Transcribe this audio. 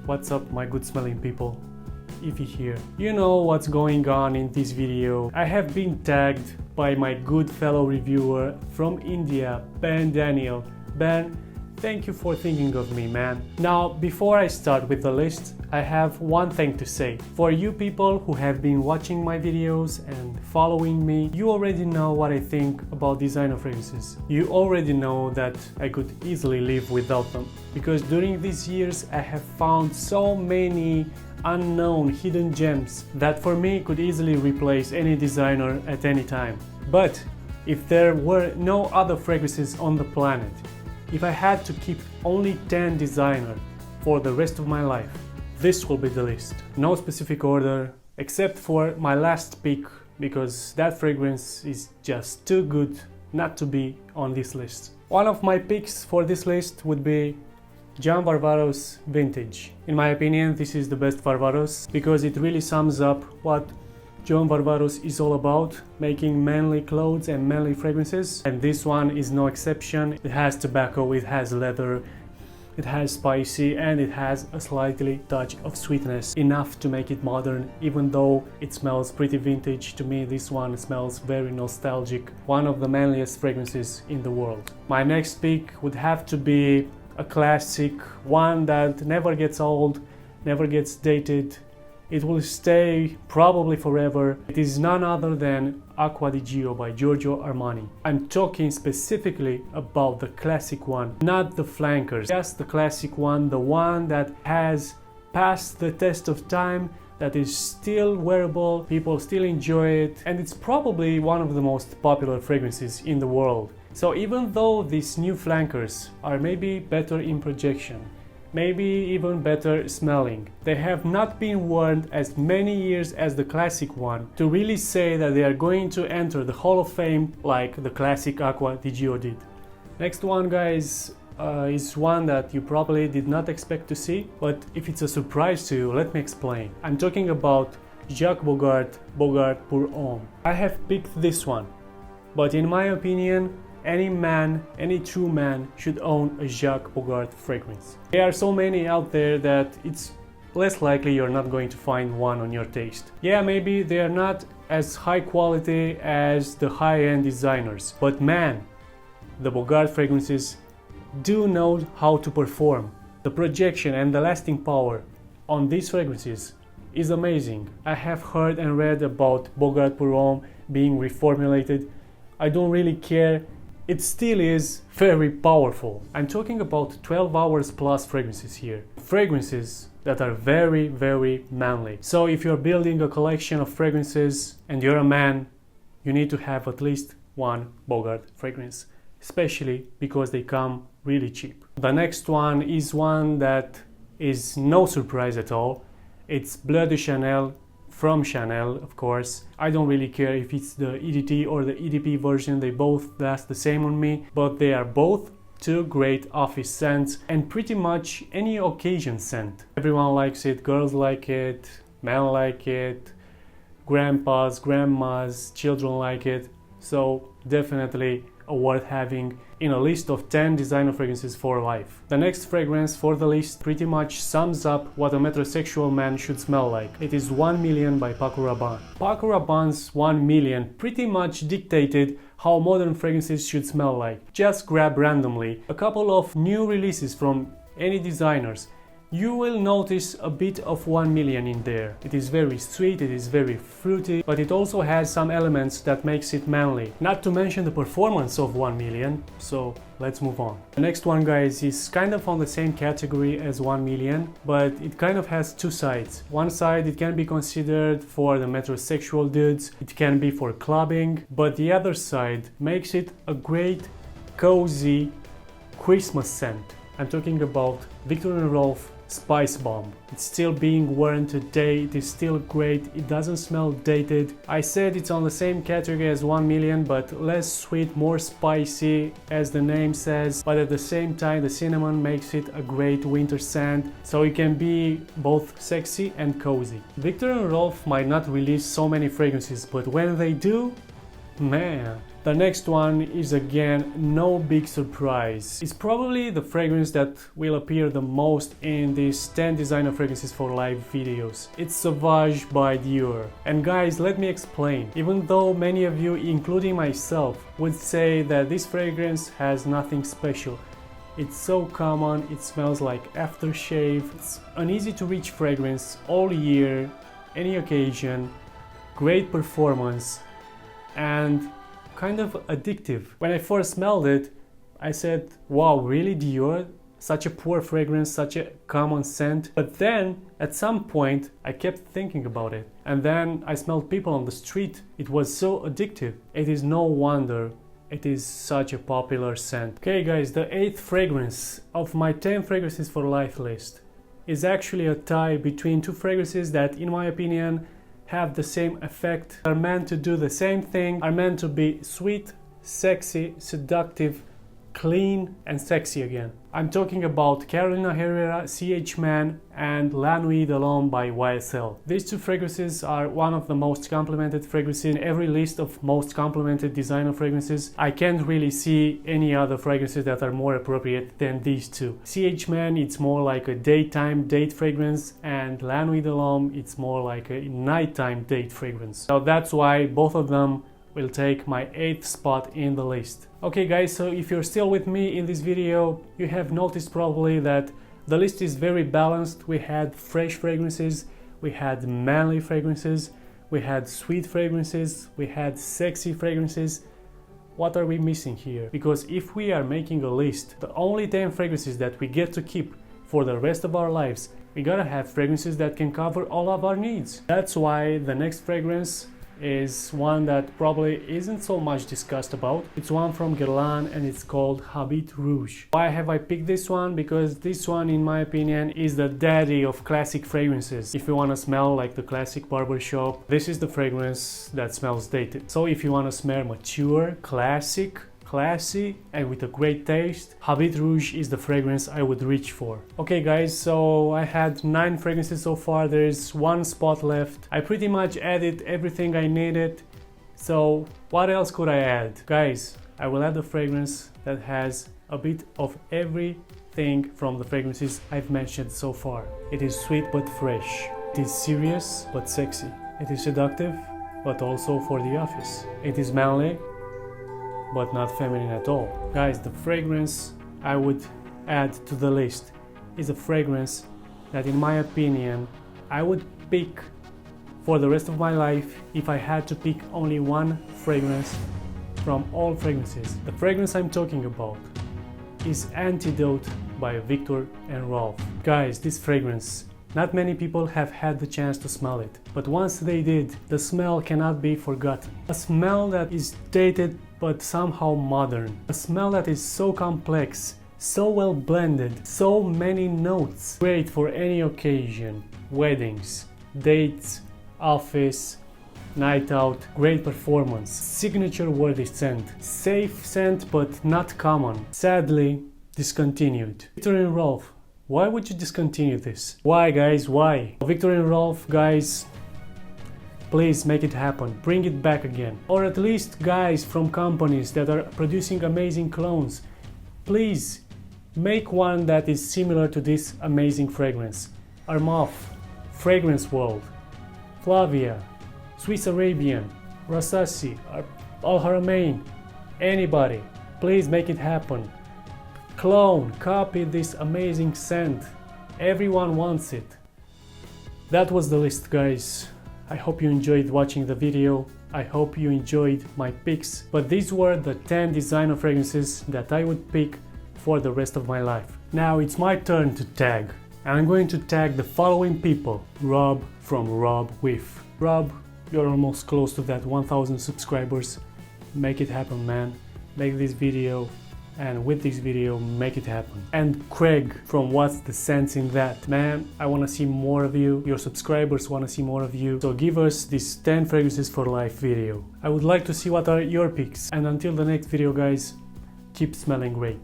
What's up, my good smelling people? If you're here, you know what's going on in this video. I have been tagged by my good fellow reviewer from India, Ben Daniel. Ben, thank you for thinking of me, man. Now, before I start with the list, I have one thing to say. For you people who have been watching my videos and following me, you already know what I think about designer fragrances. You already know that I could easily live without them. Because during these years, I have found so many unknown hidden gems that for me could easily replace any designer at any time. But if there were no other fragrances on the planet, if I had to keep only 10 designers for the rest of my life, this will be the list. No specific order, except for my last pick, because that fragrance is just too good not to be on this list. One of my picks for this list would be Varvatos Vintage. In my opinion, this is the best Varvatos because it really sums up what Varvatos is all about, making manly clothes and manly fragrances, and this one is no exception. It has tobacco, it has leather, it has spicy, and it has a slightly touch of sweetness, enough to make it modern. Even though it smells pretty vintage, to me this one smells very nostalgic. One of the manliest fragrances in the world. My next pick would have to be a classic, one that never gets old, never gets dated. It will stay probably forever. It is none other than Acqua di Gio by Giorgio Armani. I'm talking specifically about the classic one, not the flankers. Just the classic one, the one that has passed the test of time, that is still wearable, people still enjoy it, and it's probably one of the most popular fragrances in the world. So even though these new flankers are maybe better in projection, maybe even better smelling, they have not been worn as many years as the classic one to really say that they are going to enter the Hall of Fame like the classic Acqua di Gio did. Next one, guys, is one that you probably did not expect to see, but if it's a surprise to you, let me explain. I'm talking about Jacques Bogart pour Homme. I have picked this one, but in my opinion, any man, any true man should own a Jacques Bogart fragrance. There are so many out there that it's less likely you're not going to find one on your taste. Yeah, maybe they are not as high quality as the high-end designers, but man, the Bogart fragrances do know how to perform. The projection and the lasting power on these fragrances is amazing. I have heard and read about Bogart pour Homme being reformulated. I don't really care. It still is very powerful. I'm talking about 12 hours plus fragrances here. Fragrances that are very, very manly. So if you're building a collection of fragrances and you're a man, you need to have at least one Bogart fragrance, especially because they come really cheap. The next one is one that is no surprise at all. It's Bleu de Chanel from Chanel, of course. I don't really care if it's the EDT or the EDP version, they both last the same on me, but they are both two great office scents and pretty much any occasion scent. Everyone likes it, girls like it, men like it, grandpas, grandmas, children like it, so definitely worth having in a list of 10 designer fragrances for life. The next fragrance for the list pretty much sums up what a metrosexual man should smell like. It is 1 Million by Paco Rabanne. Paco Rabanne's 1 Million pretty much dictated how modern fragrances should smell like. Just grab randomly a couple of new releases from any designers. You will notice a bit of 1 Million in there. It is very sweet, it is very fruity, but it also has some elements that makes it manly. Not to mention the performance of 1 Million, so let's move on. The next one, guys, is kind of on the same category as 1 Million, but it kind of has two sides. One side, it can be considered for the metrosexual dudes, it can be for clubbing, but the other side makes it a great, cozy Christmas scent. I'm talking about Viktor Rolf Spice Bomb. It's still being worn today, it is still great, it doesn't smell dated. I said it's on the same category as 1 Million, but less sweet, more spicy, as the name says, but at the same time the cinnamon makes it a great winter scent, so it can be both sexy and cozy. Viktor and Rolf might not release so many fragrances, but when they do, man, The next one is again no big surprise. It's probably the fragrance that will appear the most in these 10 designer fragrances for life videos. It's Sauvage by Dior. And guys, let me explain. Even though many of you, including myself, would say that this fragrance has nothing special, it's so common, it smells like aftershave. It's an easy to reach fragrance all year, any occasion, great performance, and kind of addictive. When I first smelled it, I said, wow, really Dior? Such a poor fragrance, such a common scent. But then, at some point, I kept thinking about it. And then I smelled people on the street. It was so addictive. It is no wonder it is such a popular scent. Okay guys, the 8th fragrance of my 10 fragrances for life list is actually a tie between two fragrances that, in my opinion, have the same effect, are meant to do the same thing, are meant to be sweet, sexy, seductive, clean and sexy again. I'm talking about Carolina Herrera, CH Man and La Nuit de l'Homme by YSL. These two fragrances are one of the most complimented fragrances in every list of most complimented designer fragrances. I can't really see any other fragrances that are more appropriate than these two. CH Man, it's more like a daytime date fragrance, and La Nuit de l'Homme, it's more like a nighttime date fragrance. So that's why both of them will take my 8th spot in the list. Okay guys, so if you're still with me in this video, you have noticed probably that the list is very balanced. We had fresh fragrances, we had manly fragrances, we had sweet fragrances, we had sexy fragrances. What are we missing here? Because if we are making a list, the only 10 fragrances that we get to keep for the rest of our lives, we gotta have fragrances that can cover all of our needs. That's why the next fragrance is one that probably isn't so much discussed about. It's one from Guerlain and it's called Hobbit Rouge. Why have I picked this one? Because this one, in my opinion, is the daddy of classic fragrances. If you want to smell like the classic barbershop, this is the fragrance that smells dated. So if you want to smell mature, classic, classy and with a great taste, Hobbit Rouge is the fragrance I would reach for. Okay guys, so I had 9 fragrances so far, there's 1 spot left. I pretty much added everything I needed, so what else could I add? Guys, I will add a fragrance that has a bit of everything from the fragrances I've mentioned so far. It is sweet but fresh. It is serious but sexy. It is seductive but also for the office. It is manly but not feminine at all. Guys, the fragrance I would add to the list is a fragrance that, in my opinion, I would pick for the rest of my life if I had to pick only one fragrance from all fragrances. The fragrance I'm talking about is Antidote by Viktor Rolf. Guys, this fragrance, not many people have had the chance to smell it, but once they did, the smell cannot be forgotten. A smell that is dated but somehow modern. A smell that is so complex, so well blended, so many notes. Great for any occasion, weddings, dates, office, night out, great performance, signature worthy scent, safe scent but not common, sadly discontinued. Viktor Rolf, why would you discontinue this? Why guys, why? Viktor Rolf, guys, please make it happen, bring it back again. Or at least guys from companies that are producing amazing clones, please make one that is similar to this amazing fragrance. Armani, Fragrance World, Flavia, Swiss Arabian, Rassasi, Al Haramain, anybody, please make it happen. Clone, copy this amazing scent. Everyone wants it. That was the list, guys. I hope you enjoyed watching the video. I hope you enjoyed my picks. But these were the 10 designer fragrances that I would pick for the rest of my life. Now it's my turn to tag. And I'm going to tag the following people. Rob from Rob With. Rob, you're almost close to that 1000 subscribers. Make it happen, man. Make this video, and with this video, make it happen. And Craig from What's the Sense in That? Man, I want to see more of you. Your subscribers want to see more of you. So give us this 10 fragrances for life video. I would like to see what are your picks. And until the next video, guys, keep smelling great.